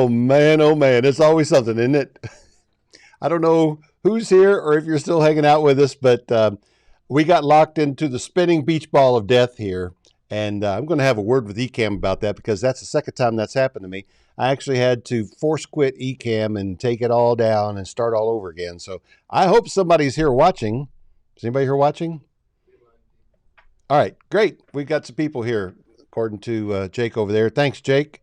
oh man, it's always something, isn't it? I don't know who's here or if you're still hanging out with us, but we got locked into the spinning beach ball of death here. And I'm going to have a word with Ecamm about that because that's the second time that's happened to me. I actually had to force quit Ecamm and take it all down and start all over again. So I hope somebody's here watching. Is anybody here watching? All right, great. We've got some people here, according to Jake over there. Thanks, Jake.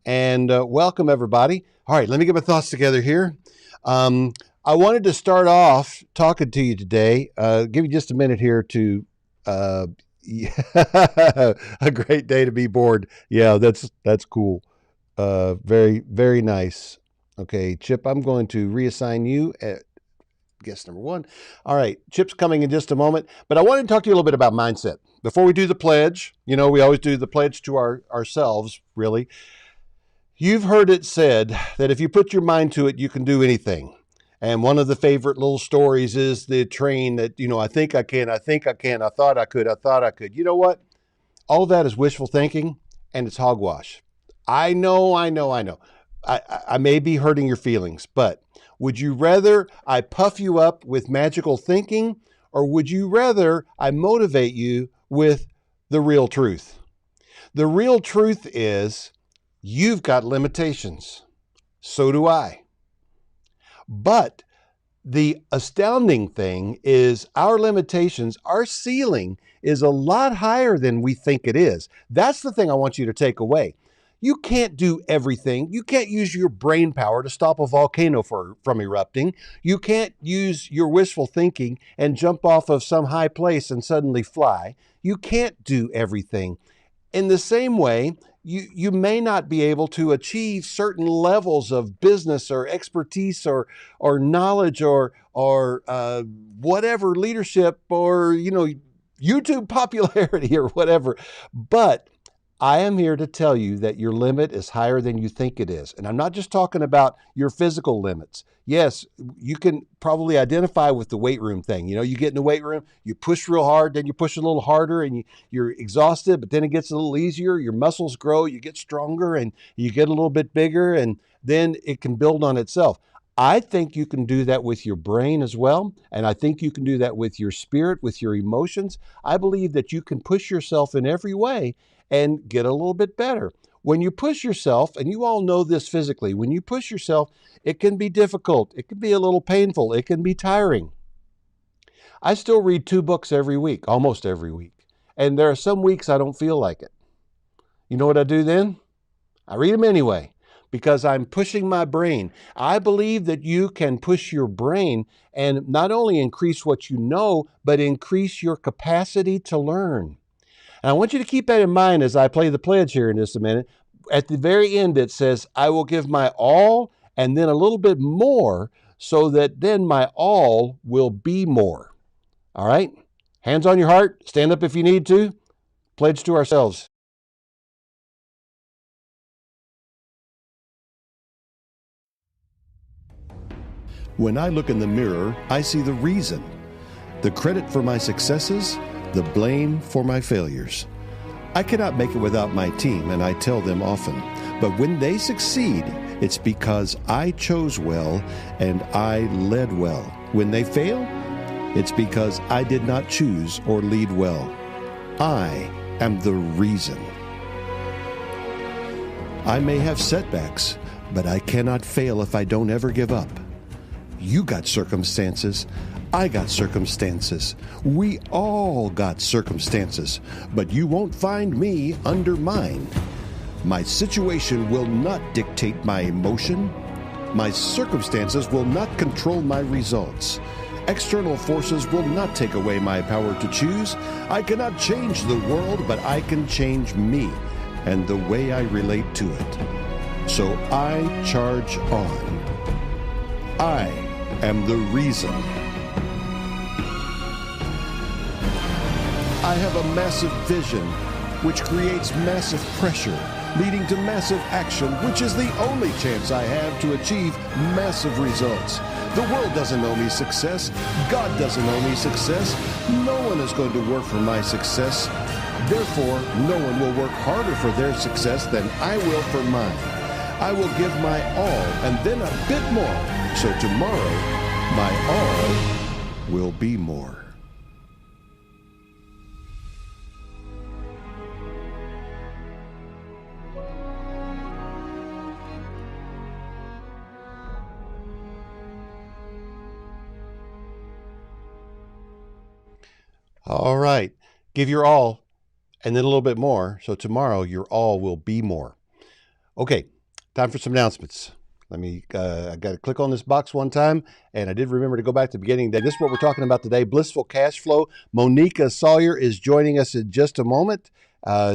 And welcome, everybody. All right, let me get my thoughts together here. I wanted to start off talking to you today. Give you just a minute here to... a great day to be bored. Yeah, that's cool. Very, very nice. Okay, Chip, I'm going to reassign you at guest number 1. All right, Chip's coming in just a moment, but I wanted to talk to you a little bit about mindset. Before we do the pledge, you know, we always do the pledge to ourselves, really. You've heard it said that if you put your mind to it, you can do anything. And one of the favorite little stories is the train that, you know, I think I can, I thought I could. You know what? All of that is wishful thinking and it's hogwash. I know. I may be hurting your feelings, but would you rather I puff you up with magical thinking, or would you rather I motivate you with the real truth? The real truth is you've got limitations. So do I. But the astounding thing is our limitations, our ceiling is a lot higher than we think it is. That's the thing I want you to take away. You can't do everything. You can't use your brain power to stop a volcano from erupting. You can't use your wishful thinking and jump off of some high place and suddenly fly. You can't do everything. In the same way, you may not be able to achieve certain levels of business or expertise or knowledge or whatever, leadership or, you know, YouTube popularity or whatever. But I am here to tell you that your limit is higher than you think it is. And I'm not just talking about your physical limits. Yes, you can probably identify with the weight room thing. You know, you get in the weight room, you push real hard, then you push a little harder and you're exhausted, but then it gets a little easier. Your muscles grow, you get stronger and you get a little bit bigger and then it can build on itself. I think you can do that with your brain as well. And I think you can do that with your spirit, with your emotions. I believe that you can push yourself in every way and get a little bit better. When you push yourself, and you all know this physically, when you push yourself, it can be difficult. It can be a little painful. It can be tiring. I still read 2 books every week, almost every week. And there are some weeks I don't feel like it. You know what I do then? I read them anyway, because I'm pushing my brain. I believe that you can push your brain and not only increase what you know, but increase your capacity to learn. And I want you to keep that in mind as I play the pledge here in just a minute. At the very end, it says, I will give my all and then a little bit more so that then my all will be more. All right? Hands on your heart. Stand up if you need to. Pledge to ourselves. When I look in the mirror, I see the reason, the credit for my successes, the blame for my failures. I cannot make it without my team, and I tell them often. But when they succeed, it's because I chose well and I led well. When they fail, it's because I did not choose or lead well. I am the reason. I may have setbacks, but I cannot fail if I don't ever give up. You got circumstances. I got circumstances. We all got circumstances, but you won't find me undermined. My situation will not dictate my emotion. My circumstances will not control my results. External forces will not take away my power to choose. I cannot change the world, but I can change me and the way I relate to it. So I charge on. I am the reason. I have a massive vision, which creates massive pressure, leading to massive action, which is the only chance I have to achieve massive results. The world doesn't owe me success. God doesn't owe me success. No one is going to work for my success. Therefore, no one will work harder for their success than I will for mine. I will give my all and then a bit more. So tomorrow, my all will be more. All right. Give your all and then a little bit more. So tomorrow, your all will be more. Okay, time for some announcements. I got to click on this box one time, and I did remember to go back to the beginning. This is what we're talking about today, Blissful Cash Flow. Moneeka Sawyer is joining us in just a moment.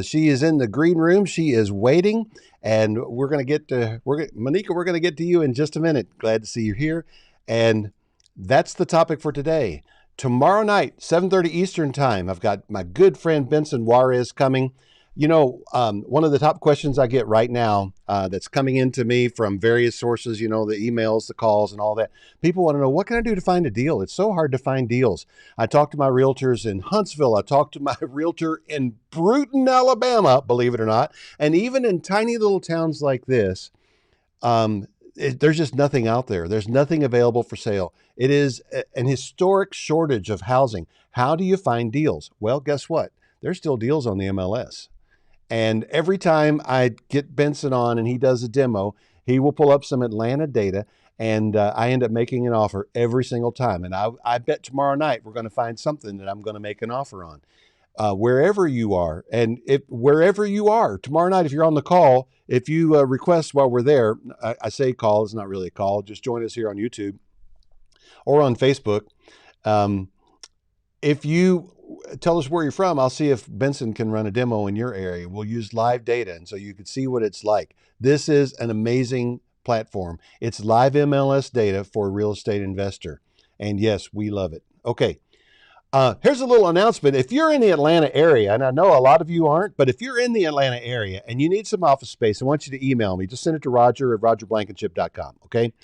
She is in the green room. She is waiting, and we're going to get to, Moneeka, we're going to get to you in just a minute. Glad to see you here. And that's the topic for today. Tomorrow night, 7:30 Eastern Time, I've got my good friend Benson Juarez coming. You know, one of the top questions I get right now that's coming into me from various sources, you know, the emails, the calls, and all that. People want to know, what can I do to find a deal? It's so hard to find deals. I talked to my realtors in Huntsville. I talked to my realtor in Bruton, Alabama, believe it or not. And even in tiny little towns like this, there's just nothing out there. There's nothing available for sale. It is an historic shortage of housing. How do you find deals? Well, guess what? There's still deals on the MLS. And every time I get Benson on and he does a demo, he will pull up some Atlanta data, and I end up making an offer every single time. And I bet tomorrow night we're going to find something that I'm going to make an offer on. Wherever you are, and wherever you are, tomorrow night, if you're on the call, if you request while we're there, I say call, it's not really a call, just join us here on YouTube or on Facebook. If you tell us where you're from, I'll see if Benson can run a demo in your area. We'll use live data, and so you can see what it's like. This is an amazing platform. It's live MLS data for a real estate investor. And yes, we love it. Okay. Here's a little announcement. If you're in the Atlanta area, and I know a lot of you aren't, but if you're in the Atlanta area and you need some office space, I want you to email me. Just send it to Roger at rogerblankenship.com, okay?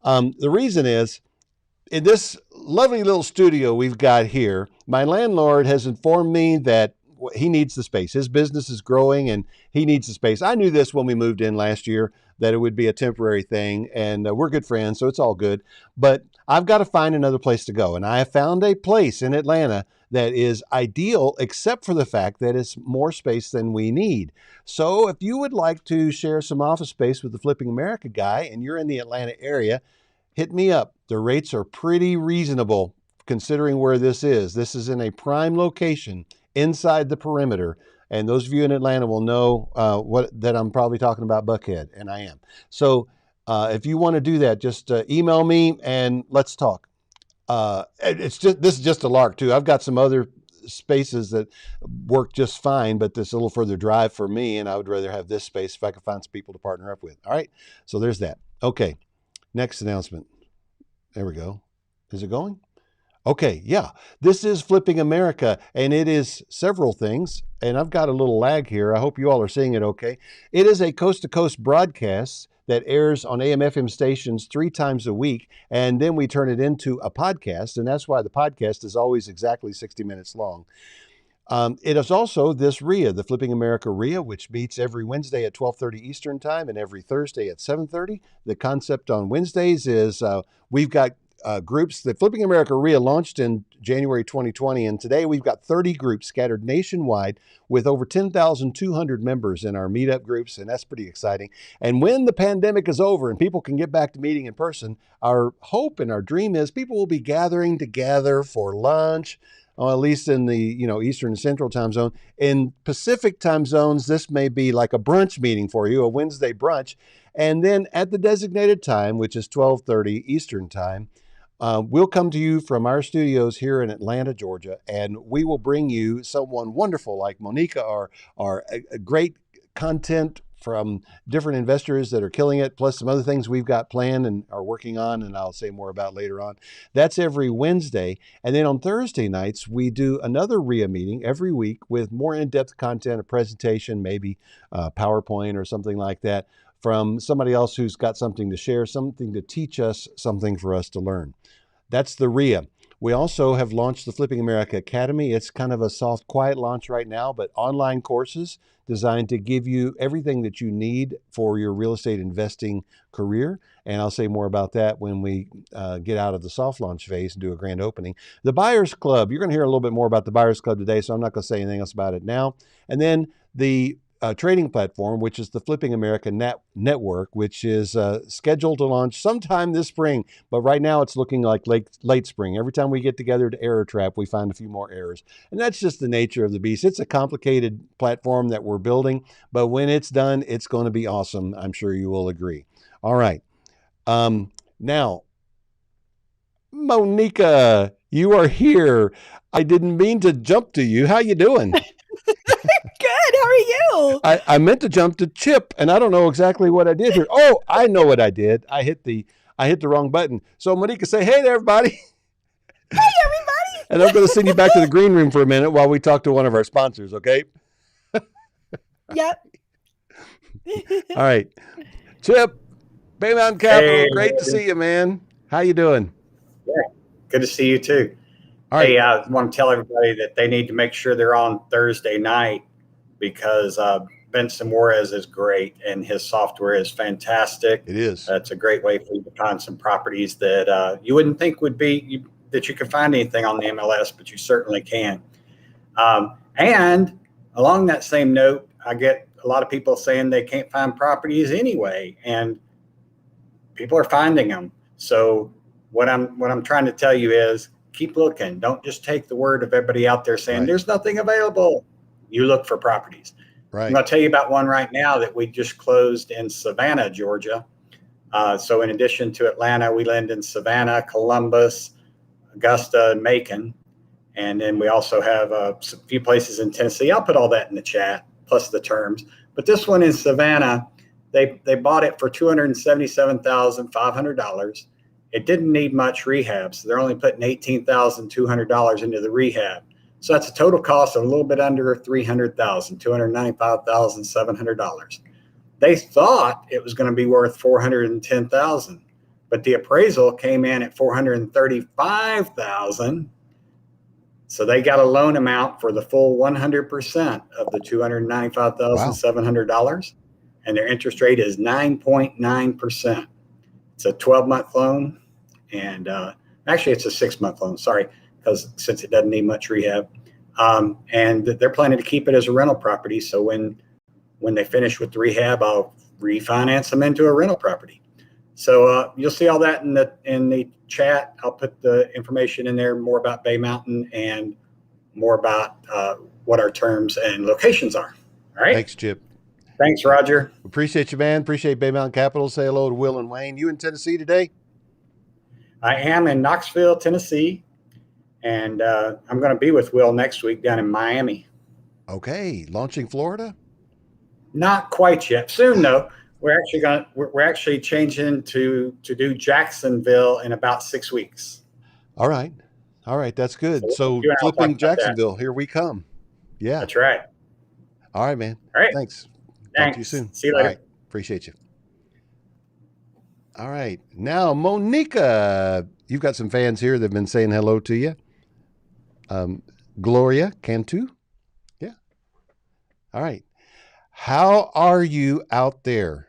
The reason is, in this lovely little studio we've got here, my landlord has informed me that he needs the space. His business is growing and he needs the space. I knew this when we moved in last year, that it would be a temporary thing, and we're good friends, so it's all good. But I've got to find another place to go, and I have found a place in Atlanta that is ideal, except for the fact that it's more space than we need. So if you would like to share some office space with the Flipping America guy and you're in the Atlanta area, hit me up. The rates are pretty reasonable considering where this is. This is in a prime location inside the perimeter. And those of you in Atlanta will know that I'm probably talking about Buckhead, and I am. So if you want to do that, just email me and let's talk. This is just a lark too. I've got some other spaces that work just fine, but this is a little further drive for me, and I would rather have this space if I could find some people to partner up with. All right, so there's that. Okay, next announcement. There we go. Is it going? Okay, yeah, this is Flipping America, and it is several things, and I've got a little lag here. I hope you all are seeing it okay. It is a coast-to-coast broadcast that airs on AM/FM stations 3 times a week, and then we turn it into a podcast, and that's why the podcast is always exactly 60 minutes long. It is also this RIA, the Flipping America RIA, which meets every Wednesday at 12:30 Eastern Time and every Thursday at 7:30. The concept on Wednesdays is we've got groups. The Flipping America RIA launched in January 2020, and today we've got 30 groups scattered nationwide with over 10,200 members in our meetup groups, and that's pretty exciting. And when the pandemic is over and people can get back to meeting in person, our hope and our dream is people will be gathering together for lunch, at least in the Eastern and Central time zone. In Pacific time zones, this may be like a brunch meeting for you, a Wednesday brunch. And then at the designated time, which is 12:30 Eastern time, we'll come to you from our studios here in Atlanta, Georgia, and we will bring you someone wonderful like Monika or a great content from different investors that are killing it, plus some other things we've got planned and are working on, and I'll say more about later on. That's every Wednesday. And then on Thursday nights, we do another RIA meeting every week with more in-depth content, a presentation, maybe PowerPoint or something like that, from somebody else who's got something to share, something to teach us, something for us to learn. That's the RIA. We also have launched the Flipping America Academy. It's kind of a soft, quiet launch right now, but online courses designed to give you everything that you need for your real estate investing career. And I'll say more about that when we get out of the soft launch phase and do a grand opening. The Buyers Club, you're going to hear a little bit more about the Buyers Club today, so I'm not going to say anything else about it now. And then the trading platform, which is the Flipping America Network, which is scheduled to launch sometime this spring. But right now it's looking like late spring. Every time we get together to error trap, we find a few more errors. And that's just the nature of the beast. It's a complicated platform that we're building, but when it's done, it's going to be awesome. I'm sure you will agree. All right. Now, Monika, you are here. I didn't mean to jump to you. How you doing? Good. How are you? I meant to jump to Chip, and I don't know exactly what I did here. Oh, I know what I did. I hit the wrong button. So Monika, say hey to everybody. Hey, everybody. And I'm going to send you back to the green room for a minute while we talk to one of our sponsors, okay? Yep. All right. Chip, Bay Mountain Capital, Hey, great to see you, man. How you doing? Yeah, good to see you too. All right. Hey, I want to tell everybody that they need to make sure they're on Thursday night because Benson Juarez is great and his software is fantastic. It is. It's a great way for you to find some properties that you wouldn't think would be that you could find anything on the MLS, but you certainly can. And along that same note, I get a lot of people saying they can't find properties anyway, and people are finding them. So what I'm trying to tell you is keep looking. Don't just take the word of everybody out there saying there's nothing available. You look for properties. Right. I'm going to tell you about one right now that we just closed in Savannah, Georgia. So in addition to Atlanta, we lend in Savannah, Columbus, Augusta, and Macon. And then we also have a few places in Tennessee. I'll put all that in the chat, plus the terms. But this one in Savannah, they bought it for $277,500. It didn't need much rehab, so they're only putting $18,200 into the rehab. So that's a total cost of a little bit under $300,000, $295,700. They thought it was going to be worth $410,000, but the appraisal came in at $435,000. So they got a loan amount for the full 100% of the $295,700, and their interest rate is 9.9%. It's a 12-month loan, and actually it's a 6-month loan. Sorry, because since it doesn't need much rehab, and they're planning to keep it as a rental property. So when they finish with the rehab, I'll refinance them into a rental property. So you'll see all that in the chat. I'll put the information in there, more about Bay Mountain and more about what our terms and locations are. All right. Thanks, Chip. Thanks, Roger. Appreciate you, man. Appreciate Bay Mountain Capital. Say hello to Will and Wayne. You in Tennessee today? I am in Knoxville, Tennessee, and I'm going to be with Will next week down in Miami. Okay. Launching Florida? Not quite yet. Soon, though. We're actually changing to do Jacksonville in about 6 weeks. All right. That's good. So flipping Jacksonville, here we come. Yeah. That's right. All right, man. All right. Thanks. Talk to you soon. See you later. All right. Appreciate you. All right. Now, Monika, you've got some fans here that have been saying hello to you. Gloria Cantu. Yeah. All right. How are you out there?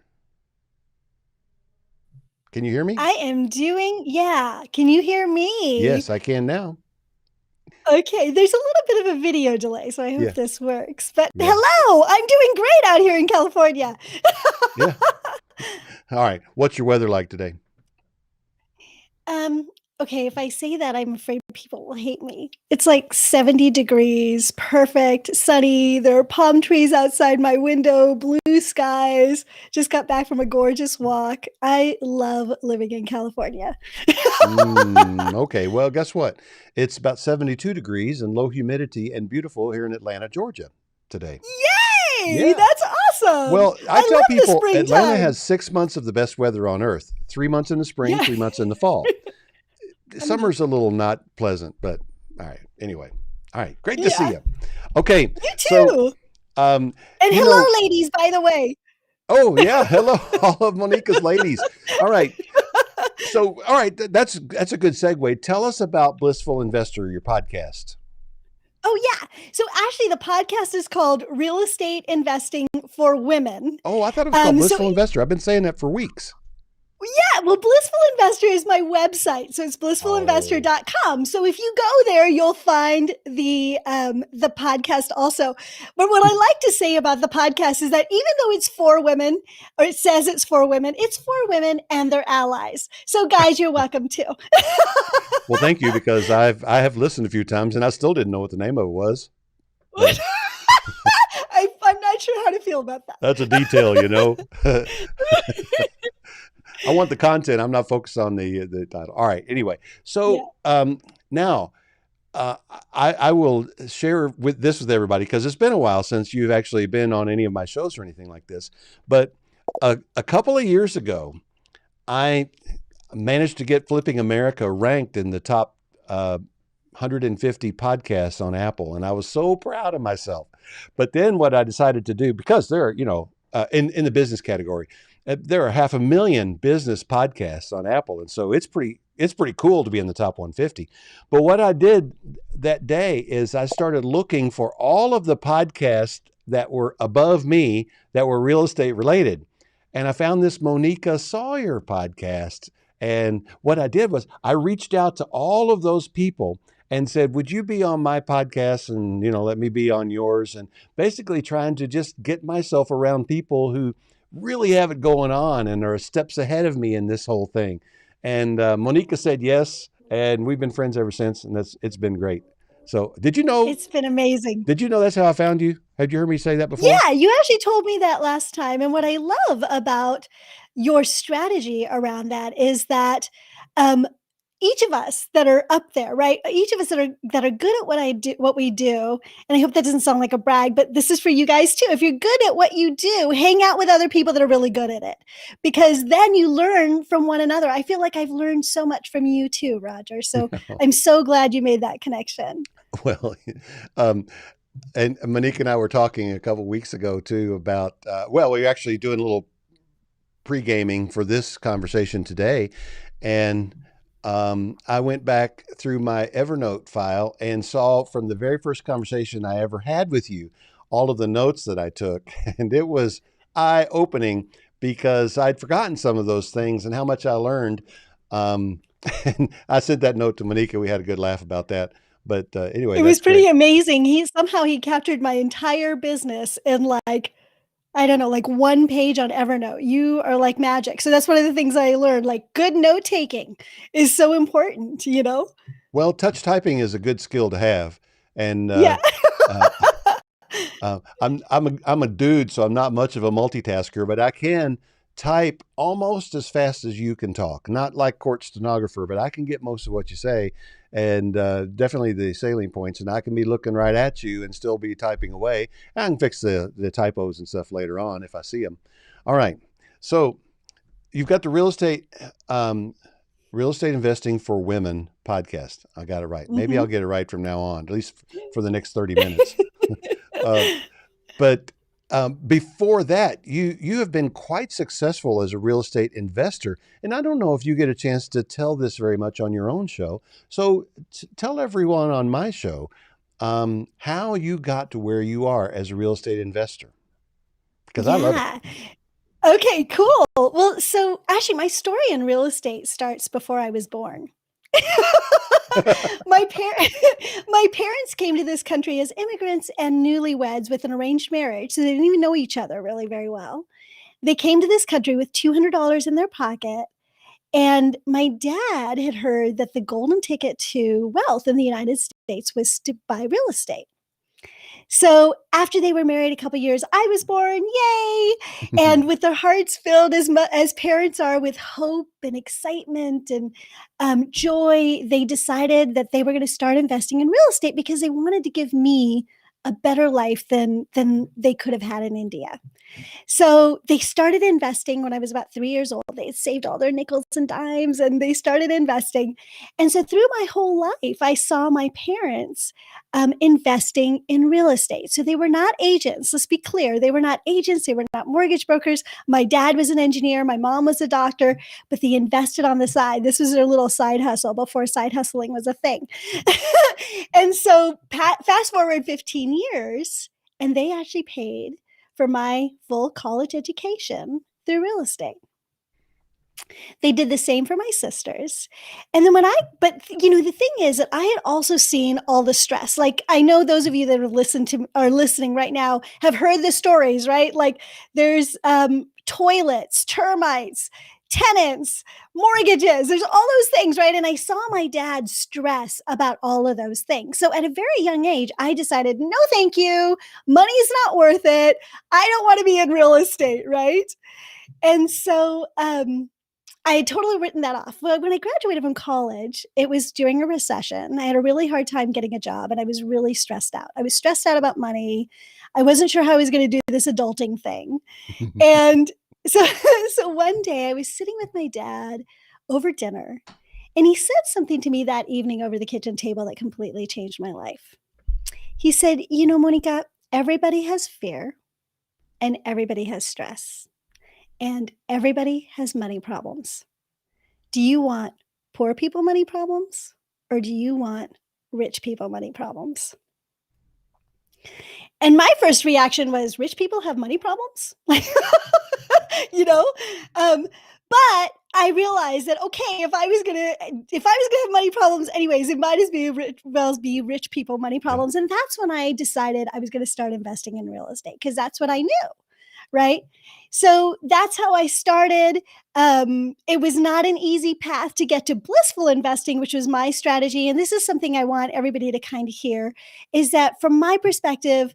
Can you hear me? I am doing, yeah. Can you hear me? Yes, I can now. Okay, there's a little bit of a video delay, so I hope this works. But Yeah. hello, I'm doing great out here in California. Yeah. All right. What's your weather like today? Okay, if I say that, I'm afraid people will hate me. It's like 70 degrees, perfect, sunny. There are palm trees outside my window, blue skies. Just got back from a gorgeous walk. I love living in California. Okay. Well, guess what? It's about 72 degrees and low humidity and beautiful here in Atlanta, Georgia today. Yay! Yeah. That's awesome. Well, I tell love the people springtime. Atlanta has 6 months of the best weather on earth. 3 months in the spring, 3 months in the fall. Summer's a little not pleasant, but all right. Anyway. All right. Great to see you. Okay. You too. So, and hello, ladies, by the way. Oh, yeah. Hello, all of Monika's ladies. All right. So, all right, that's a good segue. Tell us about Blissful Investor, your podcast. Oh, yeah. So actually, the podcast is called Real Estate Investing for Women. Oh, I thought it was called So Blissful Investor. I've been saying that for weeks. yeah, well, Blissful Investor is my website. So it's Oh, blissfulinvestor.com. So if you go there, you'll find the podcast also. But what I like to say about the podcast is that even though it's for women, or it says it's for women and their allies. So guys, you're welcome too. well, thank you, because I have listened a few times and I still didn't know what the name of it was. But I'm not sure how to feel about that. that's a detail, you know. I want the content. I'm not focused on the title. All right. Anyway, so now I will share with everybody, because it's been a while since you've actually been on any of my shows or anything like this. But a couple of years ago, I managed to get Flipping America ranked in the top 150 podcasts on Apple, and I was so proud of myself. But then what I decided to do, because there are, in the business category, there are 500,000 business podcasts on Apple, and so it's pretty cool to be in the top 150. But what I did that day is I started looking for all of the podcasts that were above me that were real estate related, and I found this Moneeka Sawyer podcast. And what I did was I reached out to all of those people and said, would you be on my podcast, and let me be on yours, and basically trying to just get myself around people who really have it going on and are steps ahead of me in this whole thing. And Monika said yes, and we've been friends ever since, and it's been great. So did you know It's been amazing. that's how I found you? Had you heard me say that before? Yeah, you actually told me that last time. And what I love about your strategy around that is that um, each of us that are up there, right? Each of us that are good at what we do, and I hope that doesn't sound like a brag, but this is for you guys too. If you're good at what you do, hang out with other people that are really good at it, because then you learn from one another. I feel like I've learned so much from you too, Roger. So I'm so glad you made that connection. Well, um, and Monika and I were talking a couple weeks ago too about, we were actually doing a little pre-gaming for this conversation today. And I went back through my Evernote file and saw from the very first conversation I ever had with you, all of the notes that I took. And it was eye-opening, because I'd forgotten some of those things and how much I learned. And I sent that note to Monika. We had a good laugh about that. But anyway, It was that's pretty great. amazing. He captured my entire business in I don't know, like one page on Evernote. You are like magic. So that's one of the things I learned. Like, good note taking is so important, you know? Well, touch typing is a good skill to have. And Yeah. uh, I'm a dude, so I'm not much of a multitasker, but I can type almost as fast as you can talk. Not like court stenographer, but I can get most of what you say, and definitely the salient points. And I can be looking right at you and still be typing away. I can fix the typos and stuff later on if I see them. All right, so you've got the real estate investing for women podcast. I got it right. Maybe I'll get it right from now on, at least for the next 30 minutes. But before that, you have been quite successful as a real estate investor, and I don't know if you get a chance to tell this very much on your own show. So tell everyone on my show how you got to where you are as a real estate investor, because I love it. Yeah. Okay, cool. Well, so actually, my story in real estate starts before I was born. my par- my parents came to this country as immigrants and newlyweds with an arranged marriage, so they didn't even know each other really very well. They came to this country with $200 in their pocket, and my dad had heard that the golden ticket to wealth in the United States was to buy real estate. So after they were married a couple years, I was born, yay! And with their hearts filled as parents are with hope and excitement and joy, they decided that they were going to start investing in real estate because they wanted to give me a better life than they could have had in India. So they started investing when I was about 3 years old. They had saved all their nickels and dimes and they started investing. And so through my whole life, I saw my parents investing in real estate. So they were not agents. Let's be clear. They were not agents. They were not mortgage brokers. My dad was an engineer. My mom was a doctor, but they invested on the side. This was their little side hustle before side hustling was a thing. And so fast forward 15 years, and they actually paid for my full college education through real estate. They did the same for my sisters. And then but the thing is that I had also seen all the stress. Like, I know those of you that are listening right now have heard the stories, right? Like, there's toilets, termites, tenants, mortgages, there's all those things, right? And I saw my dad stress about all of those things. So at a very young age, I decided, no, thank you. Money's not worth it. I don't want to be in real estate, right? And so I had totally written that off. Well, when I graduated from college, it was during a recession. I had a really hard time getting a job and I was really stressed out. I was stressed out about money. I wasn't sure how I was going to do this adulting thing. And so one day I was sitting with my dad over dinner and he said something to me that evening over the kitchen table that completely changed my life. He said, Monika, everybody has fear and everybody has stress. And everybody has money problems. Do you want poor people money problems or do you want rich people money problems? And my first reaction was, rich people have money problems? But I realized that, okay, if I was gonna have money problems anyways, it might as well be rich people money problems. Yeah. And that's when I decided I was gonna start investing in real estate because that's what I knew. Right? So that's how I started. It was not an easy path to get to blissful investing, which was my strategy. And this is something I want everybody to kind of hear, is that from my perspective,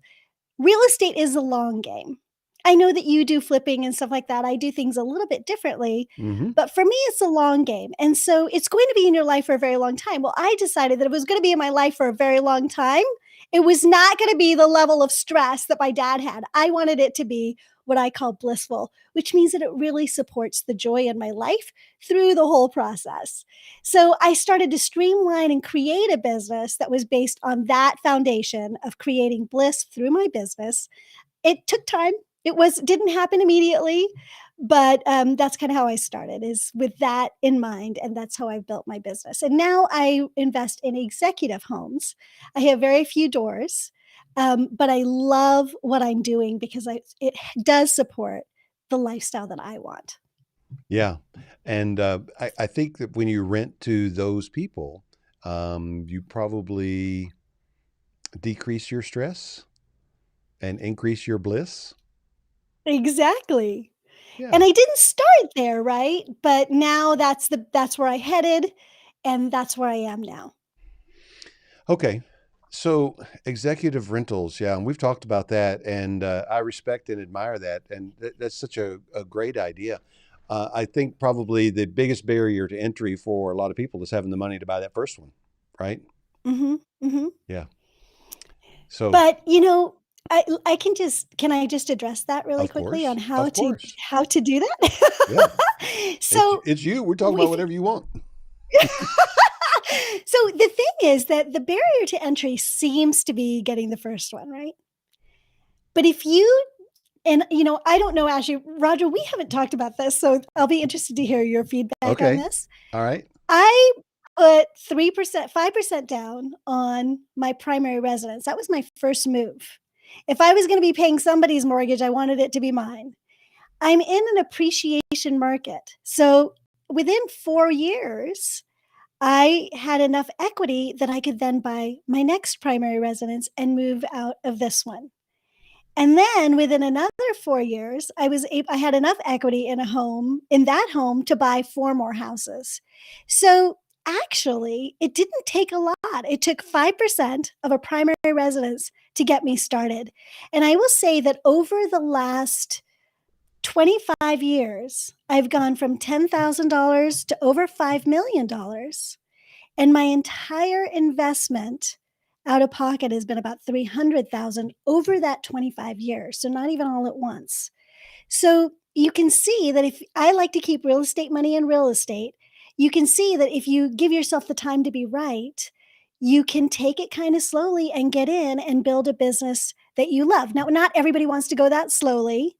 real estate is a long game. I know that you do flipping and stuff like that. I do things a little bit differently, but for me, it's a long game. And so it's going to be in your life for a very long time. Well, I decided that it was going to be in my life for a very long time. It was not going to be the level of stress that my dad had. I wanted it to be what I call blissful, which means that it really supports the joy in my life through the whole process. So I started to streamline and create a business that was based on that foundation of creating bliss through my business. It took time. Didn't happen immediately, but that's kind of how I started, is with that in mind. And that's how I built my business. And now I invest in executive homes. I have very few doors, but I love what I'm doing because it does support the lifestyle that I want. Yeah. And I think that when you rent to those people, you probably decrease your stress and increase your bliss. Exactly. Yeah. And I didn't start there, right? But now that's where I headed, and that's where I am now. Okay. So executive rentals, yeah, and we've talked about that, and I respect and admire that, and that's such a great idea. I think probably the biggest barrier to entry for a lot of people is having the money to buy that first one, right? Mm-hmm. Mm-hmm. Yeah. So, but can I just address that really quickly on how to do that? Yeah. So it's you. We're talking about whatever you want. So the thing is that the barrier to entry seems to be getting the first one, right? But I don't know, actually, Roger, we haven't talked about this, so I'll be interested to hear your feedback on this. All right. I put 3%, 5% down on my primary residence. That was my first move. If I was going to be paying somebody's mortgage, I wanted it to be mine. I'm in an appreciation market. So within 4 years, I had enough equity that I could then buy my next primary residence and move out of this one. And then within another 4 years, I had enough equity in that home to buy 4 more houses. So actually, it didn't take a lot. It took 5% of a primary residence to get me started. And I will say that over the last 25 years, I've gone from $10,000 to over $5 million. And my entire investment out of pocket has been about $300,000 over that 25 years. So not even all at once. So you can see that if I like to keep real estate money in real estate, you can see that if you give yourself the time to be right, you can take it kind of slowly and get in and build a business that you love. Now, not everybody wants to go that slowly,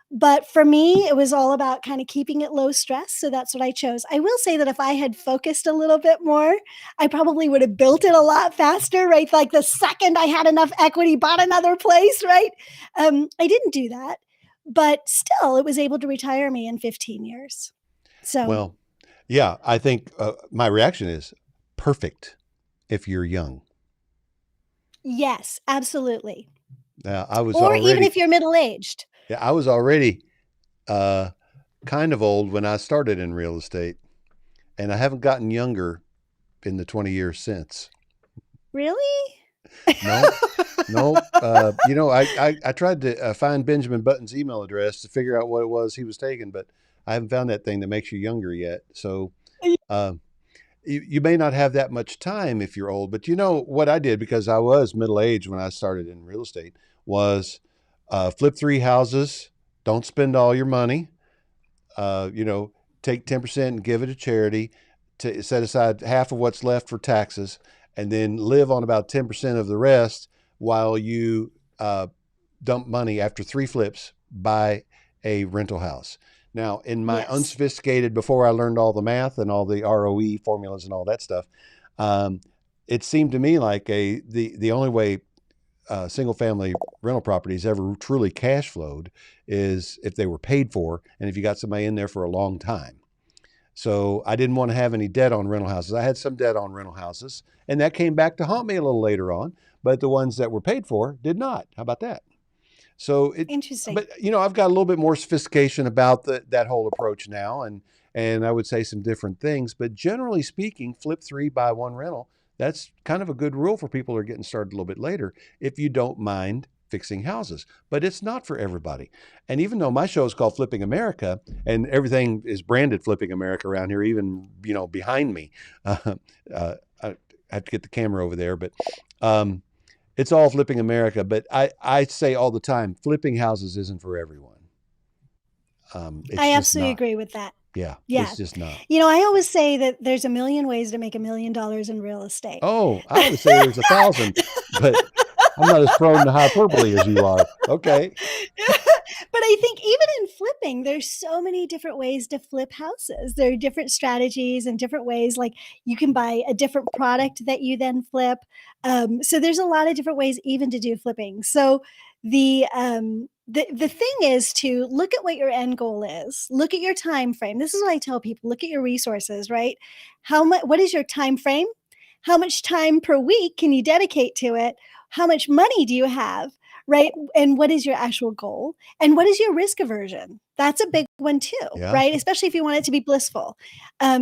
but for me, it was all about kind of keeping it low stress. So that's what I chose. I will say that if I had focused a little bit more, I probably would have built it a lot faster, right? Like the second I had enough equity, bought another place, right? I didn't do that, but still, it was able to retire me in 15 years. So, Well, yeah, I think my reaction is perfect if you're young. yes, absolutely. I was Or even already, if you're middle aged. yeah, I was already uh, kind of old when I started in real estate, and I haven't gotten younger in the 20 years since. Really? No, no. I tried to find Benjamin Button's email address to figure out what it was he was taking, but I haven't found that thing that makes you younger yet. So uh, you may not have that much time if you're old, but you know what I did because I was middle aged when I started in real estate was flip 3 houses, don't spend all your money, you know, take 10% and give it to charity, to set aside half of what's left for taxes, and then live on about 10% of the rest while you dump money after 3 flips, buy a rental house. Now, in my Yes. unsophisticated, before I learned all the math and all the ROE formulas and all that stuff, um, it seemed to me like the only way single family rental properties ever truly cash flowed is if they were paid for and if you got somebody in there for a long time. So I didn't want to have any debt on rental houses. I had some debt on rental houses, and that came back to haunt me a little later on. But the ones that were paid for did not. How about that? So Interesting. but you know, I've got a little bit more sophistication about that whole approach now, and I would say some different things. But generally speaking, flip 3, buy 1 rental. That's kind of a good rule for people who are getting started a little bit later, if you don't mind fixing houses. But it's not for everybody. And even though my show is called Flipping America, and everything is branded Flipping America around here, even behind me, I have to get the camera over there, but. It's all Flipping America, but I say all the time, flipping houses isn't for everyone. It's I just absolutely not. agree with that. Yeah, Yeah. it's just not. I always say that there's a million ways to make $1 million in real estate. Oh, I would say there's 1,000, but I'm not as prone to hyperbole as you are. Okay. But I think even in flipping, there's so many different ways to flip houses. There are different strategies and different ways. Like you can buy a different product that you then flip. So there's a lot of different ways even to do flipping. So the thing is to look at what your end goal is. Look at your time frame. This is what I tell people. Look at your resources, right? How much? What is your time frame? How much time per week can you dedicate to it? How much money do you have? Right. And what is your actual goal? And what is your risk aversion? That's a big one too, Yeah. right? Especially if you want it to be blissful,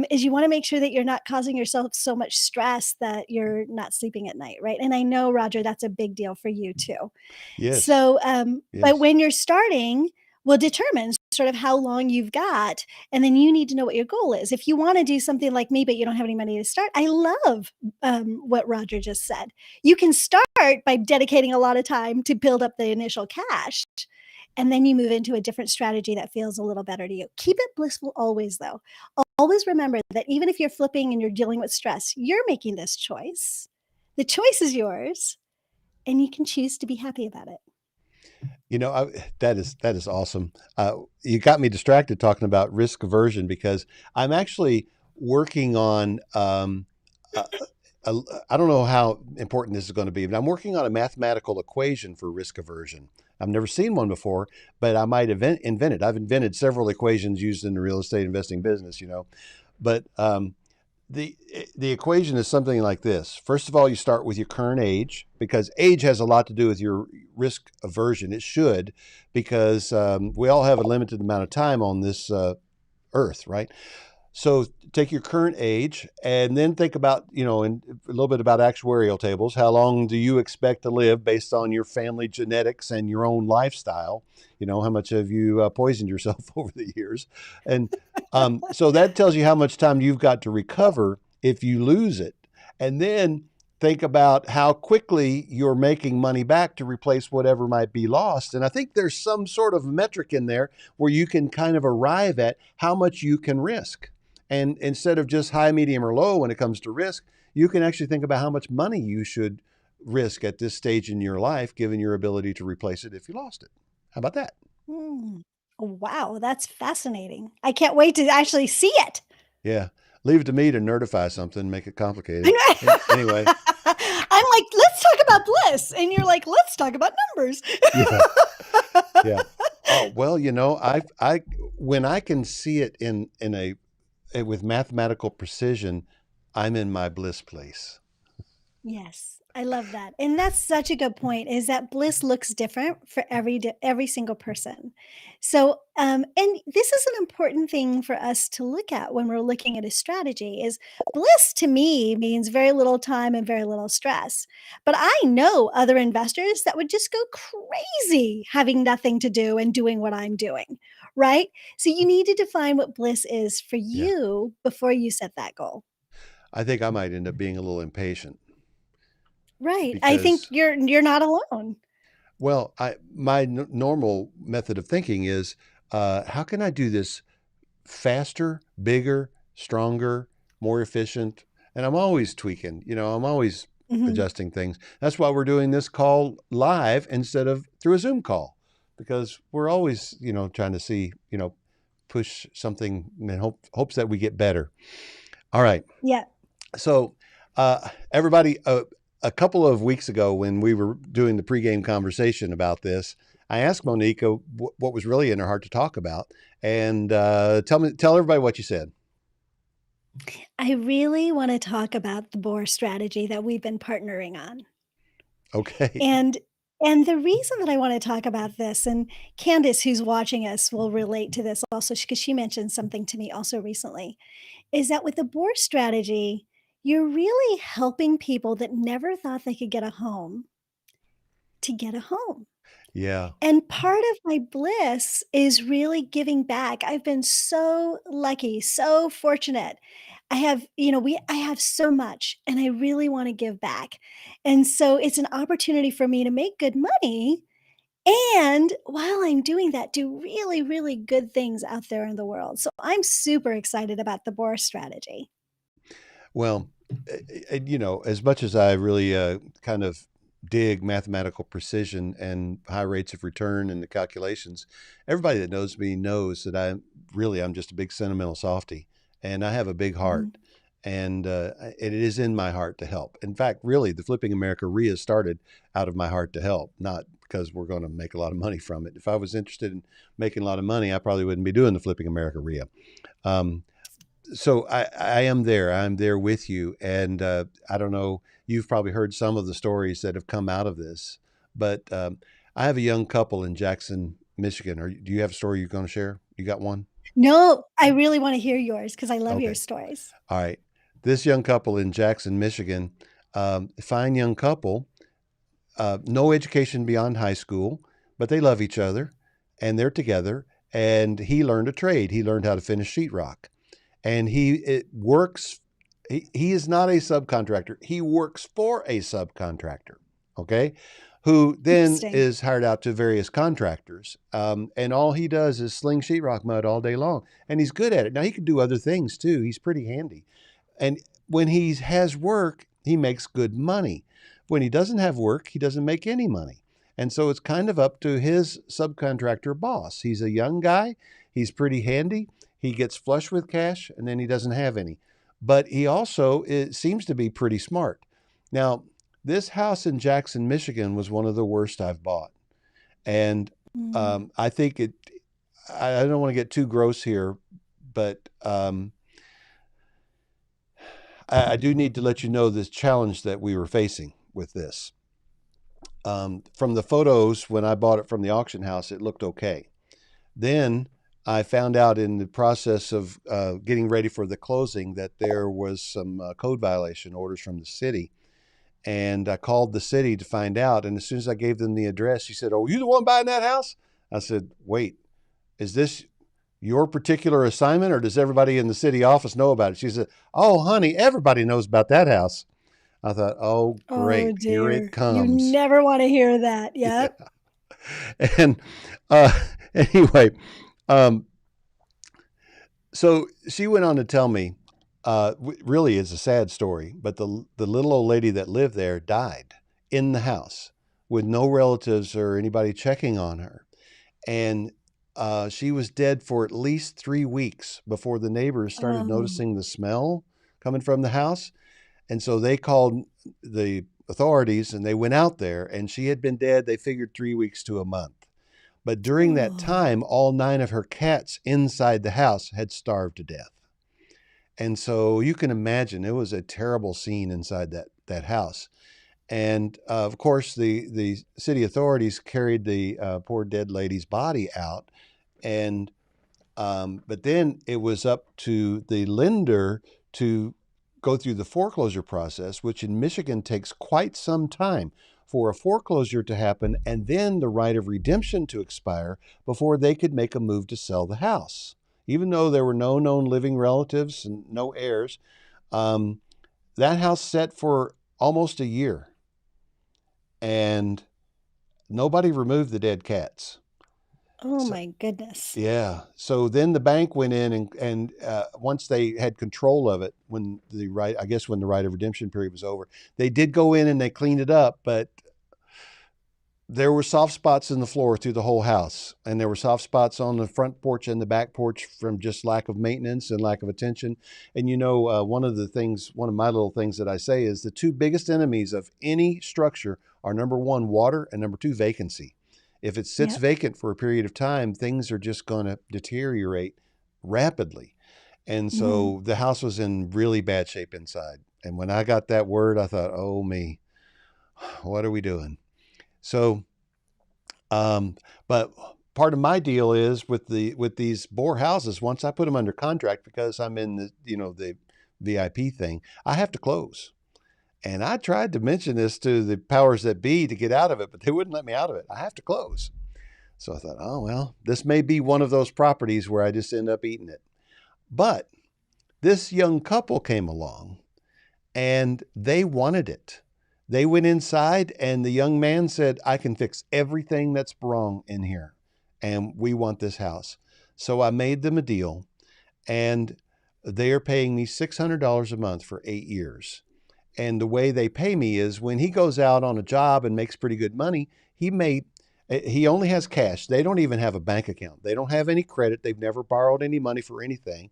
is you want to make sure that you're not causing yourself so much stress that you're not sleeping at night, right? And I know, Roger, that's a big deal for you too. Yes. So, but Yes. when you're starting, will determine sort of how long you've got, and then you need to know what your goal is. If you want to do something like me, but you don't have any money to start, I love what Roger just said. You can start by dedicating a lot of time to build up the initial cash, and then you move into a different strategy that feels a little better to you. Keep it blissful always, though. Always remember that even if you're flipping and you're dealing with stress, you're making this choice. The choice is yours, and you can choose to be happy about it. That is awesome. You got me distracted talking about risk aversion because I'm actually working on. A, I don't know how important this is going to be, but I'm working on a mathematical equation for risk aversion. I've never seen one before, but I might invent it. I've invented several equations used in the real estate investing business, but the the equation is something like this. First of all, you start with your current age because age has a lot to do with your risk aversion. It should, because we all have a limited amount of time on this earth, right? So take your current age and then think about, and a little bit about actuarial tables. How long do you expect to live based on your family genetics and your own lifestyle? How much have you poisoned yourself over the years? And so that tells you how much time you've got to recover if you lose it. And then think about how quickly you're making money back to replace whatever might be lost. And I think there's some sort of metric in there where you can kind of arrive at how much you can risk. And instead of just high, medium, or low when it comes to risk, you can actually think about how much money you should risk at this stage in your life, given your ability to replace it if you lost it. How about that? Hmm. Wow, that's fascinating. I can't wait to actually see it. Yeah. Leave it to me to nerdify something, make it complicated. Anyway. I'm like, let's talk about bliss. And you're like, let's talk about numbers. Yeah. Yeah. Oh, well, I when I can see it in with mathematical precision, I'm in my bliss place. Yes, I love that. And that's such a good point is that bliss looks different for every single person. So, and this is an important thing for us to look at when we're looking at a strategy is bliss to me means very little time and very little stress. But I know other investors that would just go crazy having nothing to do and doing what I'm doing, right? So you need to define what bliss is for Yeah. you before you set that goal. I think I might end up being a little impatient Right. I think because, you're not alone. well, my normal method of thinking is, how can I do this faster, bigger, stronger, more efficient? And I'm always tweaking, I'm always Mhm. adjusting things. That's why we're doing this call live instead of through a Zoom call, because we're always, trying to see, push something in hopes that we get better. All right. Yeah. So, everybody, a couple of weeks ago when we were doing the pregame conversation about this, I asked Monika what was really in her heart to talk about, and tell everybody what you said. I really wanna talk about the Bohr strategy that we've been partnering on. Okay. And and the reason that I wanna talk about this, and Candace, who's watching us, will relate to this also because she mentioned something to me also recently, is that with the Bohr strategy, you're really helping people that never thought they could get a home to get a home. Yeah. And part of my bliss is really giving back. I've been so lucky, so fortunate. I have so much and I really want to give back. And so it's an opportunity for me to make good money. And while I'm doing that, do really, really good things out there in the world. So I'm super excited about the Bohr strategy. Well, as much as I really kind of dig mathematical precision and high rates of return and the calculations, everybody that knows me knows that I'm just a big sentimental softie, and I have a big Mhm. heart, and it is in my heart to help. In fact, really, the Flipping America RIA started out of my heart to help, not because we're going to make a lot of money from it. If I was interested in making a lot of money, I probably wouldn't be doing the Flipping America RIA. Um, so I am there. I'm there with you. And I don't know, you've probably heard some of the stories that have come out of this, but I have a young couple in Jackson, Michigan. Do you have a story you're going to share? You got one? No, I really want to hear yours because I love your Okay. stories. All right. This young couple in Jackson, Michigan, fine young couple, no education beyond high school, but they love each other and they're together. And he learned a trade. He learned how to finish sheetrock. And he is not a subcontractor. He works for a subcontractor, okay, who then Interesting. is hired out to various contractors. And all he does is sling sheetrock mud all day long. And he's good at it. Now, he can do other things too. He's pretty handy. And when he has work, he makes good money. When he doesn't have work, he doesn't make any money. And so it's kind of up to his subcontractor boss. He's a young guy. He's pretty handy. He gets flush with cash and then he doesn't have any. But he also seems to be pretty smart. Now, this house in Jackson, Michigan was one of the worst I've bought. And Mm. I think I don't want to get too gross here, but I do need to let you know this challenge that we were facing with this. From the photos, when I bought it from the auction house, it looked okay. Then I found out in the process of getting ready for the closing that there was some code violation orders from the city. And I called the city to find out. And as soon as I gave them the address, she said, "Oh, you the one buying that house?" I said, "Wait, is this your particular assignment or does everybody in the city office know about it?" She said, "Oh, honey, everybody knows about that house." I thought, oh, Oh great, here it dear. You comes. never want to hear that. Yeah. Yep. And uh, anyway, um, so she went on to tell me, really is a sad story, but the little old lady that lived there died in the house with no relatives or anybody checking on her. And she was dead for at least 3 weeks before the neighbors started Oh, noticing the smell coming from the house. And so they called the authorities and they went out there, and she had been dead, they figured 3 weeks to a month. But during that oh, time, all 9 of her cats inside the house had starved to death. And so you can imagine it was a terrible scene inside that house. And of course, the city authorities carried the poor dead lady's body out, and but then it was up to the lender to go through the foreclosure process, which in Michigan takes quite some time for a foreclosure to happen and then the right of redemption to expire before they could make a move to sell the house. Even though there were no known living relatives and no heirs, um, that house sat for almost a year and nobody removed the dead cats. oh So, my goodness. yeah. So then the bank went in and once they had control of it, when the right, I guess when the right of redemption period was over, they did go in and they cleaned it up, but there were soft spots in the floor through the whole house, and there were soft spots on the front porch and the back porch from just lack of maintenance and lack of attention. And one of the things, one of my little things that I say is the two biggest enemies of any structure are number one, water, and number two, vacancy. If it sits Yep. vacant for a period of time, things are just going to deteriorate rapidly. And Hmm. so the house was in really bad shape inside. And when I got that word, I thought, oh, me, what are we doing? So, um, but part of my deal is with these Boer houses. Once I put them under contract, because I'm in the VIP thing, I have to close. And I tried to mention this to the powers that be to get out of it, but they wouldn't let me out of it. I have to close. So I thought, oh well, this may be one of those properties where I just end up eating it. But this young couple came along and they wanted it. They went inside, and the young man said, I can fix everything that's wrong in here, and we want this house. So I made them a deal, and they are paying me $600 a month for 8 years. And the way they pay me is when he goes out on a job and makes pretty good money, he only has cash. They don't even have a bank account. They don't have any credit. They've never borrowed any money for anything.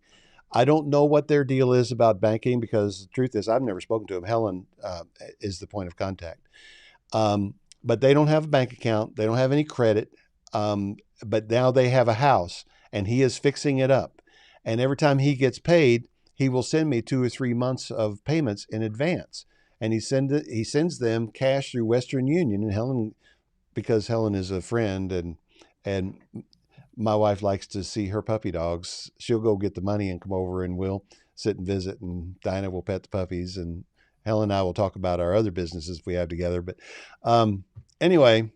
I don't know what their deal is about banking because the truth is I've never spoken to him. Helen is the point of contact. But they don't have a bank account. They don't have any credit. But now they have a house and he is fixing it up. And every time he gets paid, he will send me 2 or 3 months of payments in advance. And he sends them cash through Western Union. And Helen, because Helen is a friend and my wife likes to see her puppy dogs. She'll go get the money and come over and we'll sit and visit, and Dinah will pet the puppies, and Helen and I will talk about our other businesses we have together. But anyway,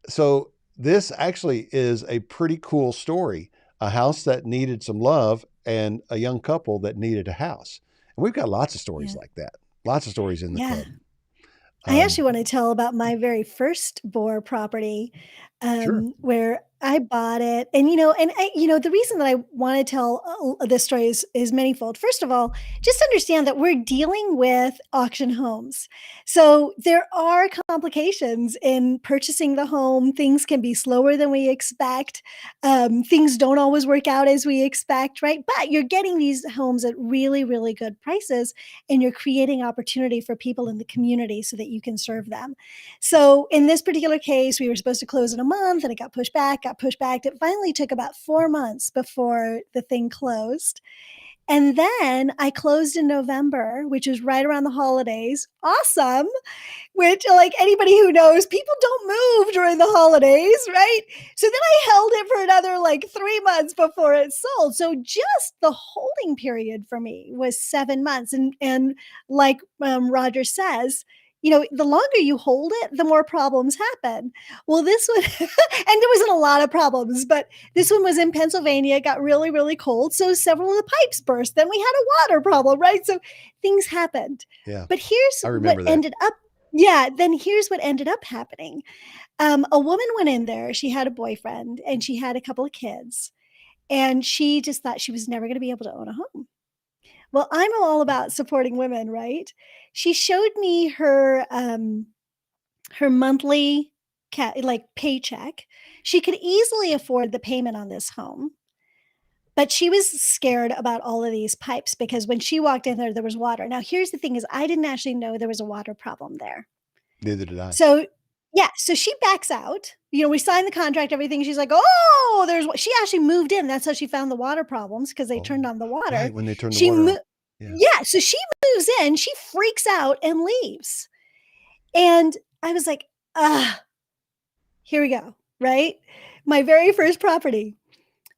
so this actually is a pretty cool story. A house that needed some love and a young couple that needed a house. And we've got lots of stories Yeah. like that. Lots of stories in the Yeah. club. I actually Um, want to tell about my very first Boer property, sure. where I bought it, and the reason that I want to tell this story is manyfold. First of all, just understand that we're dealing with auction homes, so there are complications in purchasing the home. Things can be slower than we expect. Things don't always work out as we expect, right? But you're getting these homes at really, really good prices, and you're creating opportunity for people in the community so that you can serve them. So in this particular case, we were supposed to close in a month and it got pushed back, got pushed back. It finally took about 4 months before the thing closed. And then I closed in November, which is right around the holidays. Awesome. Which, like anybody who knows, people don't move during the holidays, right? So then I held it for another like 3 months before it sold. So just the holding period for me was 7 months. And like Roger says, the longer you hold it, the more problems happen. Well, this one, and there wasn't a lot of problems, but this one was in Pennsylvania. It got really, really cold. So several of the pipes burst. Then we had a water problem, right? So things happened. Yeah. But here's I what remember that. ended up. Yeah, then here's what ended up happening. A woman went in there. She had a boyfriend and she had a couple of kids. And she just thought she was never going to be able to own a home. Well, I'm all about supporting women, right? She showed me her monthly paycheck. She could easily afford the payment on this home, but she was scared about all of these pipes because when she walked in there was water. Now, here's the thing is I didn't actually know there was a water problem there. Neither did I. So, yeah, so she backs out. We signed the contract, everything. She's like, "Oh, she actually moved in. That's how she found the water problems because they turned on the water." Right, when they turned the She water on. mo Yeah, so she moves in, she freaks out and leaves. And I was like, "Ugh, here we go," right? My very first property.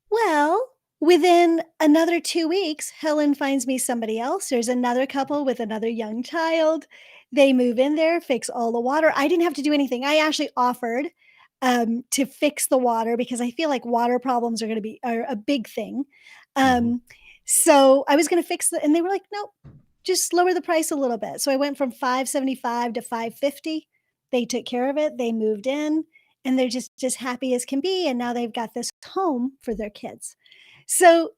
Well, within another 2 weeks, Helen finds me somebody else. There's another couple with another young child. They move in there, fix all the water. I didn't have to do anything. I actually offered, to fix the water because I feel like water problems are a big thing. Mhm. So I was gonna fix and they were like, "Nope, just lower the price a little bit." So I went from 575 to 550. They took care of it. They moved in and they're just happy as can be. And now they've got this home for their kids. So,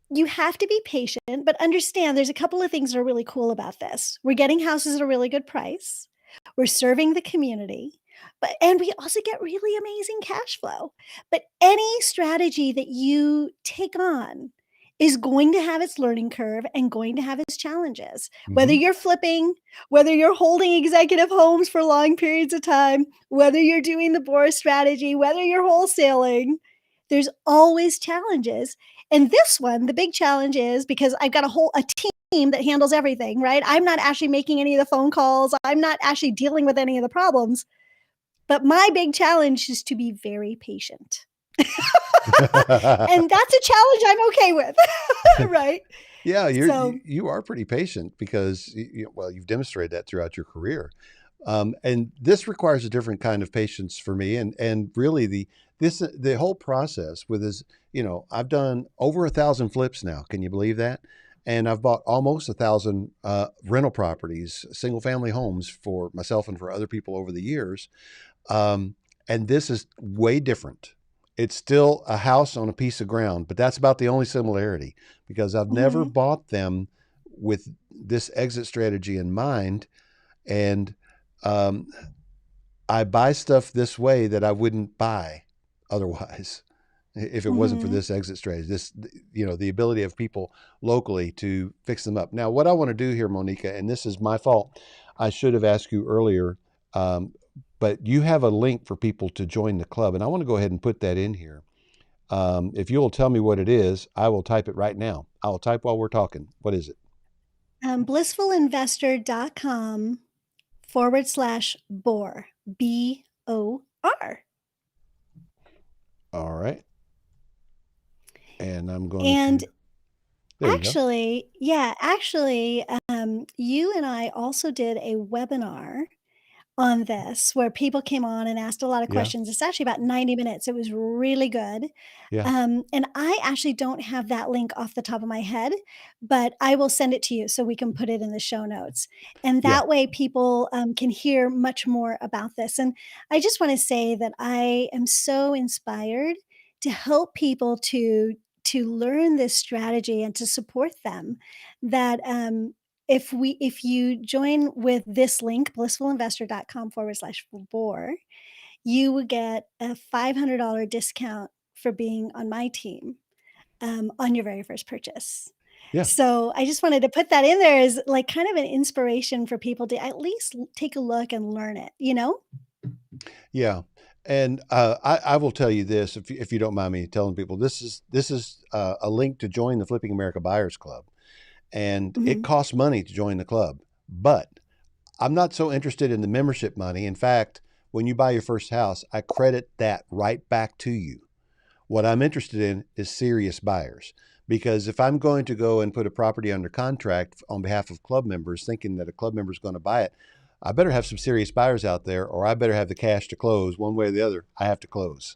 you have to be patient, but understand there's a couple of things that are really cool about this. We're getting houses at a really good price. We're serving the community, and we also get really amazing cash flow. But any strategy that you take on is going to have its learning curve and going to have its challenges. Whether Mhm. you're flipping, whether you're holding executive homes for long periods of time, whether you're doing the BOR strategy, whether you're wholesaling, there's always challenges. And this one, the big challenge is because I've got a team that handles everything, right? I'm not actually making any of the phone calls. I'm not actually dealing with any of the problems. But my big challenge is to be very patient. And that's a challenge I'm okay with, right? Yeah, So, you are pretty patient because well, you've demonstrated that throughout your career, and this requires a different kind of patience for me, and really the whole process with this, I've done over 1,000 flips now. Can you believe that? And I've bought almost 1,000 rental properties, single family homes for myself and for other people over the years. Um, and this is way different. It's still a house on a piece of ground, but that's about the only similarity because I've never mhm, bought them with this exit strategy in mind. And um, I buy stuff this way that I wouldn't buy otherwise if it wasn't for mhm. this exit strategy. The ability of people locally to fix them up. Now, what I want to do here, Monika, and this is my fault, I should have asked you earlier, um, but you have a link for people to join the club, and I want to go ahead and put that in here. If you'll tell me what it is, I will type it right now. I will type while we're talking. What is it? Blissfulinvestor.com/BOR, BOR. All right. And I'm going to, And there you go. actually, you and I also did a webinar on this where people came on and asked a lot of Yeah. questions. It's actually about 90 minutes. It was really good. Yeah. And I actually don't have that link off the top of my head, but I will send it to you so we can put it in the show notes. And Yeah. that way people can hear much more about this. And I just want to say that I am so inspired to help people to learn this strategy and to support them that if you join with this link, blissfulinvestor.com/BOR, you would get a $500 discount for being on my team, on your very first purchase. Yeah. So I just wanted to put that in there as like kind of an inspiration for people to at least take a look and learn it, you know? Yeah. And I will tell you this, if you don't mind me telling people, this is a link to join the Flipping America Buyers Club, and it Mhm. costs money to join the club. But I'm not so interested in the membership money. In fact, when you buy your first house, I credit that right back to you. What I'm interested in is serious buyers Because if I'm going to go and put a property under contract on behalf of club members, thinking that a club member is going to buy it, I better have some serious buyers out there, or I better have the cash to close. One way or the other, I have to close.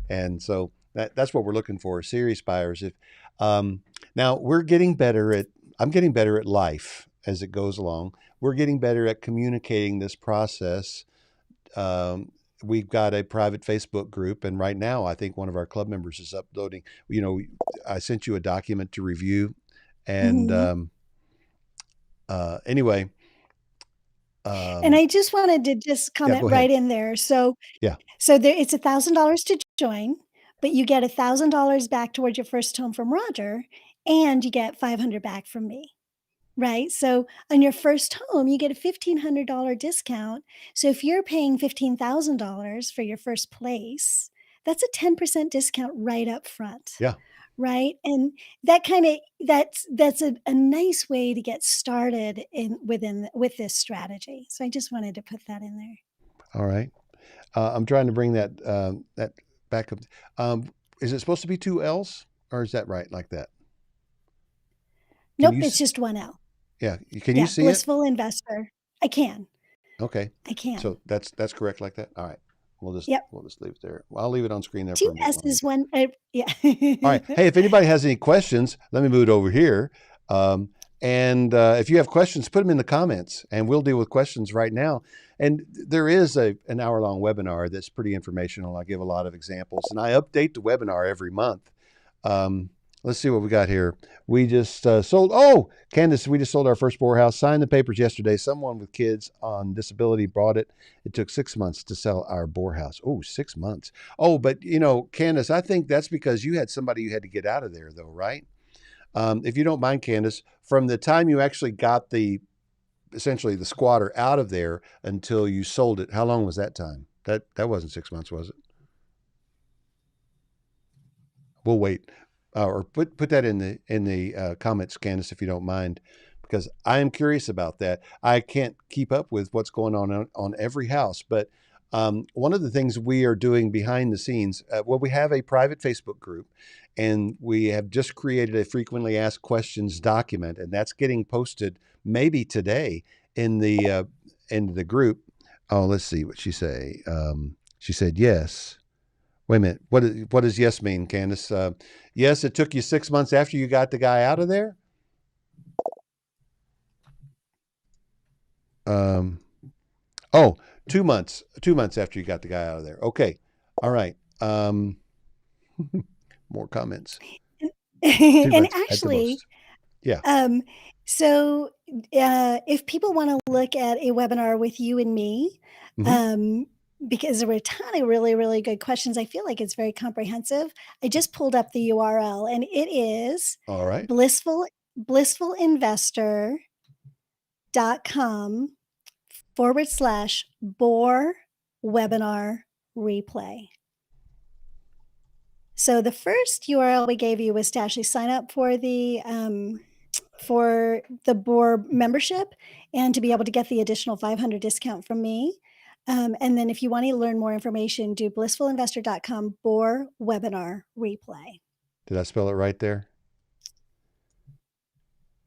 And so that's what we're looking for, serious buyers. If now we're getting better at, I'm getting better at life as it goes along. We're getting better at communicating this process. We've got a private Facebook group, and right now I think one of our club members is uploading. I sent you a document to review, and anyway. And I just wanted to just comment right in there. So yeah, it's $1,000 to join, but you get $1,000 back towards your first home from Roger, and you get $500 back from me. Right? So on your first home, you get a $1,500 discount. So if you're paying $15,000 for your first place, that's a 10% discount right up front. Yeah. Right? And that that's a nice way to get started with this strategy. So I just wanted to put that in there. All right. I'm trying to bring that back up. Is it supposed to be 2 L's, or is that right like that? Nope, it's just 1 L. Yeah. Can you see Blissful Investor. I can. Okay. I can. So that's correct like that. All right. We'll just leave it there. Well, I'll leave it on screen there. 2 S's, one. Yeah. All right. Hey, if anybody has any questions, let me move it over here. And if you have questions, put them in the comments, and we'll deal with questions right now. And there is an hour-long webinar that's pretty informational. I give a lot of examples, and I update the webinar every month. Let's see what we got here. We just sold. Oh, Candace, we just sold our first boar house. Signed the papers yesterday. Someone with kids on disability bought it. It took 6 months to sell our boar house. Oh, 6 months. Oh, but Candace, I think that's because you had somebody you had to get out of there, though, right? If you don't mind, Candace, from the time you actually got essentially the squatter out of there until you sold it, how long was that time? That wasn't 6 months, was it? We'll wait. Or put that in the comments, Candace, if you don't mind, because I am curious about that. I can't keep up with what's going on every house, but one of the things we are doing behind the scenes, we have a private Facebook group, and we have just created a frequently asked questions document, and that's getting posted maybe today in the group. Oh, let's see what she say. She said yes. Wait a minute. What does yes mean, Candace? Yes, it took you 6 months after you got the guy out of there? Oh, 2 months. 2 months after you got the guy out of there. Okay. All right. More comments. And actually, yeah. So if people want to look at a webinar with you and me, because there were a ton of really, really good questions. I feel like it's very comprehensive. I just pulled up the URL, and it is all right. blissfulinvestor.com/boar webinar replay. So the first URL we gave you was to actually sign up for the boar membership and to be able to get the additional $500 discount from me. And then if you want to learn more information, do blissfulinvestor.com/boar webinar replay. Did I spell it right there?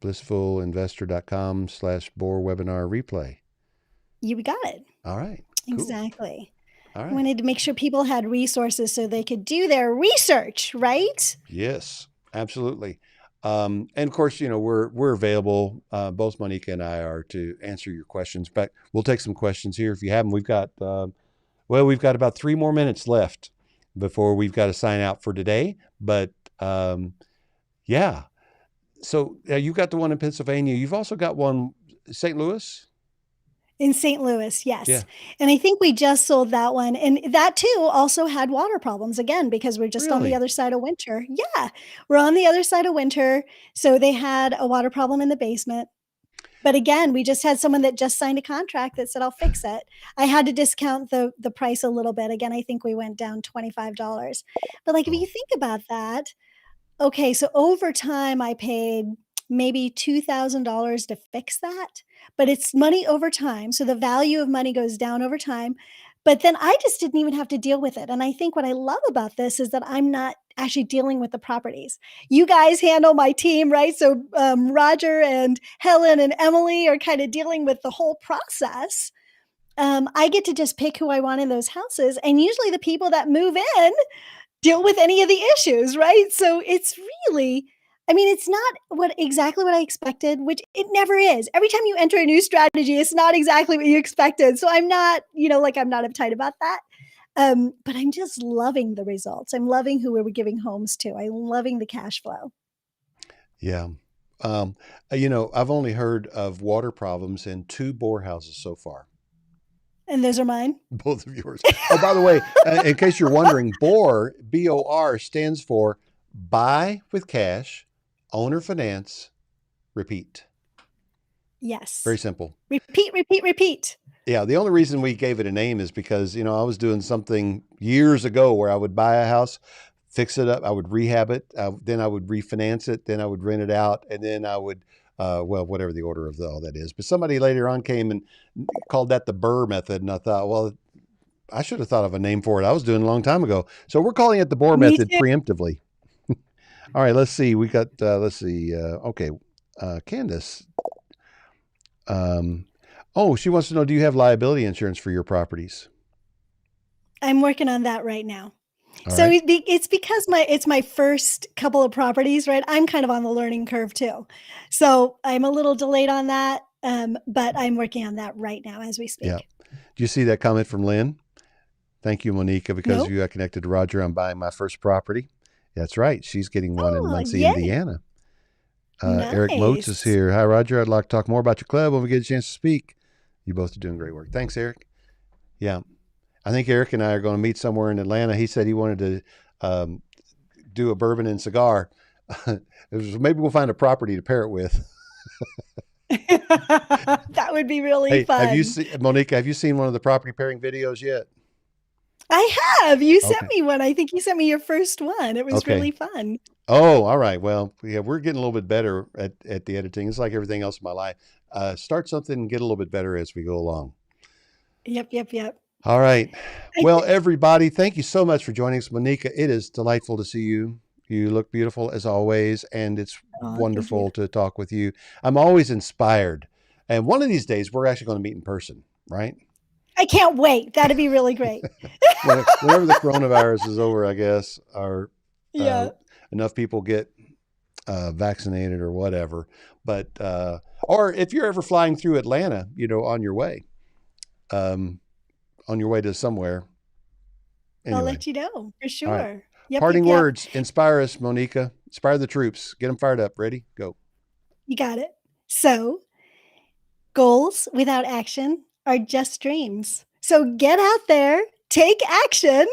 blissfulinvestor.com/boar webinar replay. You got it. All right. Cool. Exactly. All right. I wanted to make sure people had resources so they could do their research, right? Yes, absolutely. And of course, we're available. Both Monika and I are to answer your questions. But we'll take some questions here if you have them. We've got about 3 more minutes left before we've got to sign out for today. But yeah. So you've got the one in Pennsylvania. You've also got one St. Louis. In St. Louis, yes. Yeah. And I think we just sold that one. And that too also had water problems again, because we're just on the other side of winter. Yeah, we're on the other side of winter. So they had a water problem in the basement. But again, we just had someone that just signed a contract that said, I'll fix it. I had to discount the price a little bit. Again, I think we went down $25. But if you think about that, okay, so over time I paid maybe $2,000 to fix that, but it's money over time. So the value of money goes down over time, but then I just didn't even have to deal with it. And I think what I love about this is that I'm not actually dealing with the properties. You guys handle my team, right? So Roger and Helen and Emily are kind of dealing with the whole process. I get to just pick who I want in those houses. And usually the people that move in deal with any of the issues, right? So it's really, I mean, it's not exactly what I expected, which it never is. Every time you enter a new strategy, it's not exactly what you expected. So I'm not, like I'm not uptight about that. But I'm just loving the results. I'm loving who we're giving homes to. I'm loving the cash flow. Yeah. I've only heard of water problems in 2 bore houses so far. And those are mine. Both of yours. Oh, by the way, in case you're wondering, BOR, BOR, stands for buy with cash, owner finance, repeat. Yes. Very simple. Repeat. Yeah. The only reason we gave it a name is because, I was doing something years ago where I would buy a house, fix it up, I would rehab it, then I would refinance it, then I would rent it out, and then I would whatever the order of all that is. But somebody later on came and called that the BRRRR method. And I thought, well, I should have thought of a name for it. I was doing it a long time ago. So we're calling it the BRRRR method preemptively. All right, let's see. We got, okay. Candace. She wants to know, do you have liability insurance for your properties? I'm working on that right now. So it's because it's my first couple of properties, right? I'm kind of on the learning curve too. So I'm a little delayed on that, but I'm working on that right now as we speak. Yeah. Do you see that comment from Lynn? Thank you, Monika, because you got connected to Roger. I'm buying my first property. That's right. She's getting one in Muncie, Indiana. Nice. Eric Motes is here. Hi, Roger. I'd like to talk more about your club when we get a chance to speak. You both are doing great work. Thanks, Eric. Yeah. I think Eric and I are going to meet somewhere in Atlanta. He said he wanted to do a bourbon and cigar. Maybe we'll find a property to pair it with. That would be really fun. Monika, have you seen one of the property pairing videos yet? I have. You sent me one. I think you sent me your first one. It was really fun. Oh, all right. Well, yeah, we're getting a little bit better at the editing. It's like everything else in my life. Start something and get a little bit better as we go along. Yep. All right. Well, everybody, thank you so much for joining us. Monika, it is delightful to see you. You look beautiful as always, and it's wonderful to talk with you. I'm always inspired. And one of these days, we're actually going to meet in person, right? I can't wait. That'd be really great. Whenever the coronavirus is over, I guess, or enough people get vaccinated or whatever. But, or if you're ever flying through Atlanta, on your way. On your way to somewhere. Anyway. I'll let you know for sure. Right. Parting words. Inspire us, Monika. Inspire the troops. Get them fired up. Ready? Go. You got it. So, goals without action are just dreams. So get out there, take action,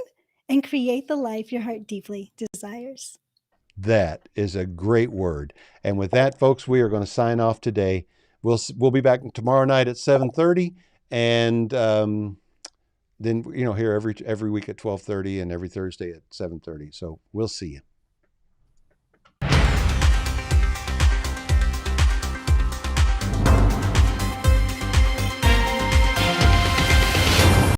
and create the life your heart deeply desires. That is a great word. And with that, folks, we are going to sign off today. We'll be back tomorrow night at 7:30, and then here every week at 12:30 and every Thursday at 7:30. So we'll see you.